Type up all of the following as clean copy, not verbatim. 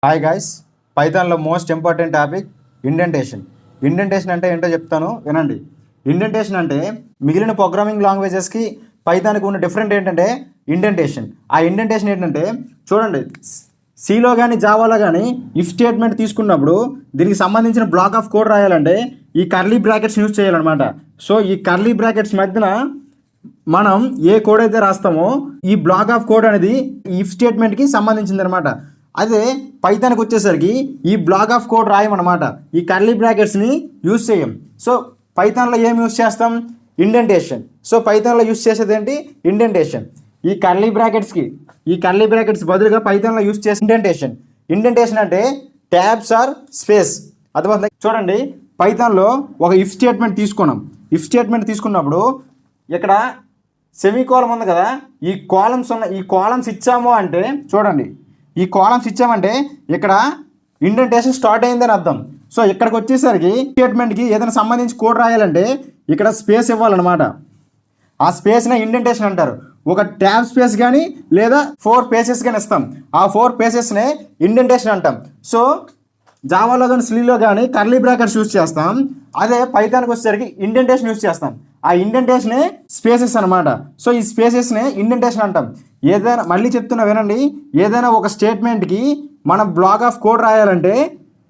Hi guys, పైథాన్లో most important topic indentation. Indentation అంటే ఏంటో చెప్తాను వినండి. ఇండెంటేషన్ అంటే మిగిలిన ప్రోగ్రామింగ్ లాంగ్వేజెస్కి పైథాన్కి ఉన్న డిఫరెంట్ ఏంటంటే ఇండెంటేషన్. ఆ ఇండెంటేషన్ ఏంటంటే చూడండి, సిలో కానీ జావాలో కానీ ఇఫ్ స్టేట్మెంట్ తీసుకున్నప్పుడు దీనికి సంబంధించిన బ్లాక్ ఆఫ్ కోడ్ రాయాలంటే ఈ కర్లీ బ్రాకెట్స్ యూజ్ చేయాలన్నమాట. సో ఈ కర్లీ బ్రాకెట్స్ మధ్యన మనం ఏ కోడ్ అయితే రాస్తామో ఈ బ్లాక్ ఆఫ్ కోడ్ అనేది ఇఫ్ స్టేట్మెంట్కి సంబంధించింది అనమాట. అదే పైథాన్కి వచ్చేసరికి ఈ బ్లాక్ ఆఫ్ కోడ్ రాయమన్నమాట, ఈ కర్లీ బ్రాకెట్స్ని యూజ్ చేయం. సో పైథాన్లో ఏం యూజ్ చేస్తాం? ఇండెంటేషన్. సో పైథాన్లో యూజ్ చేసేది ఏంటి? ఇండెంటేషన్. ఈ కర్లీ బ్రాకెట్స్ బదులుగా పైథాన్లో యూజ్ చేసే ఇండెంటేషన్. ఇండెంటేషన్ అంటే ట్యాబ్స్ ఆర్ స్పేస్. అర్థమవుతుంది? చూడండి, పైథాన్లో ఒక ఇఫ్ స్టేట్మెంట్ తీసుకున్నాం. ఇఫ్ స్టేట్మెంట్ తీసుకున్నప్పుడు ఇక్కడ సెమీకోలం ఉంది కదా, ఈ కాలమ్స్ ఇచ్చాము అంటే చూడండి, ఈ కాలమ్స్ ఇచ్చామంటే ఇక్కడ ఇండెంటేషన్ స్టార్ట్ అయిందని అర్థం. సో ఇక్కడికి వచ్చేసరికి స్టేట్మెంట్కి ఏదైనా సంబంధించి కోడ్ రాయాలంటే ఇక్కడ స్పేస్ ఇవ్వాలన్నమాట. ఆ స్పేస్నే ఇండెంటేషన్ అంటారు. ఒక ట్యాబ్ స్పేస్ కానీ లేదా 4 పేజెస్ కానీ ఇస్తాం. ఆ 4 పేజెస్నే ఇండెంటేషన్ అంటాం. సో జావాలో కానీ స్లీలో కానీ కర్లీ బ్రాకెట్స్ యూజ్ చేస్తాం. అదే పైథాన్కి వచ్చేసరికి ఇండెంటేషన్ యూజ్ చేస్తాం. ఆ ఇండెంటేషనే స్పేసెస్ అనమాట. సో ఈ స్పేసెస్నే ఇండెంటేషన్ అంటాం. ఏదైనా మళ్ళీ చెప్తున్నా వినండి, ఏదైనా ఒక స్టేట్మెంట్కి మనం బ్లాక్ ఆఫ్ కోడ్ రాయాలంటే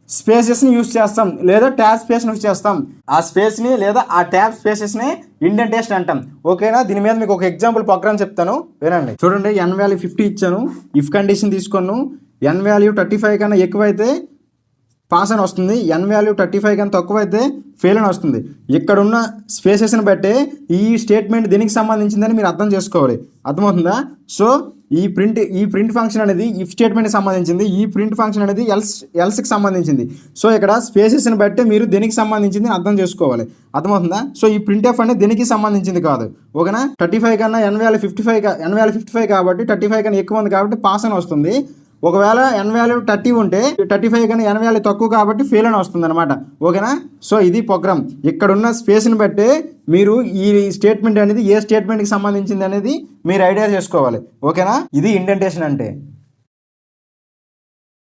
స్పేసెస్ని యూజ్ చేస్తాం లేదా ట్యాబ్ స్పేస్ని యూజ్ చేస్తాం. ఆ స్పేస్ని లేదా ఆ ట్యాబ్ స్పేసెస్ని ఇండెంటేషన్ అంటాం. ఓకేనా? దీని మీద మీకు ఒక ఎగ్జాంపుల్ ప్రోగ్రామ్ చెప్తాను వినండి. చూడండి, n వాల్యూ 50 ఇచ్చాను. ఇఫ్ కండిషన్ తీసుకున్నాను. n వాల్యూ 35 కన్నా ఎక్కువైతే పాస్ అని వస్తుంది, n వాల్యూ 35 కన్నా తక్కువ అయితే ఫెయిల్ అని వస్తుంది. ఇక్కడున్న స్పేసెస్ని బట్టే ఈ స్టేట్మెంట్ దీనికి సంబంధించిందని మీరు అర్థం చేసుకోవాలి. అర్థమవుతుందా? సో ఈ ప్రింట్ ఫంక్షన్ అనేది ఇఫ్ స్టేట్మెంట్కి సంబంధించింది, ఈ ప్రింట్ ఫంక్షన్ అనేది ఎల్స్కి సంబంధించి. సో ఇక్కడ స్పేసెస్ని బట్టి మీరు దేనికి సంబంధించింది అర్థం చేసుకోవాలి. అర్థమవుతుందా? సో ఈ ప్రింట్ ఎఫ్ అనేది దేనికి సంబంధించింది కాదు. ఓకేనా? 35 కన్నా n వాల్యూ 55 కాబట్టి 35 కన్నా ఎక్కువ ఉంది కాబట్టి పాస్ అని వస్తుంది. ఒకవేళ n వాల్యూ 30 ఉంటే 35 కానీ n వాల్యూ తక్కువ కాబట్టి ఫెయిల్ అని వస్తుంది అనమాట. ఓకేనా? సో ఇది ప్రోగ్రామ్. ఇక్కడున్న స్పేస్ని బట్టే మీరు ఈ స్టేట్మెంట్ అనేది ఏ స్టేట్మెంట్కి సంబంధించింది అనేది మీరు ఐడియా చేసుకోవాలి. ఓకేనా? ఇది ఇండెంటేషన్ అంటే.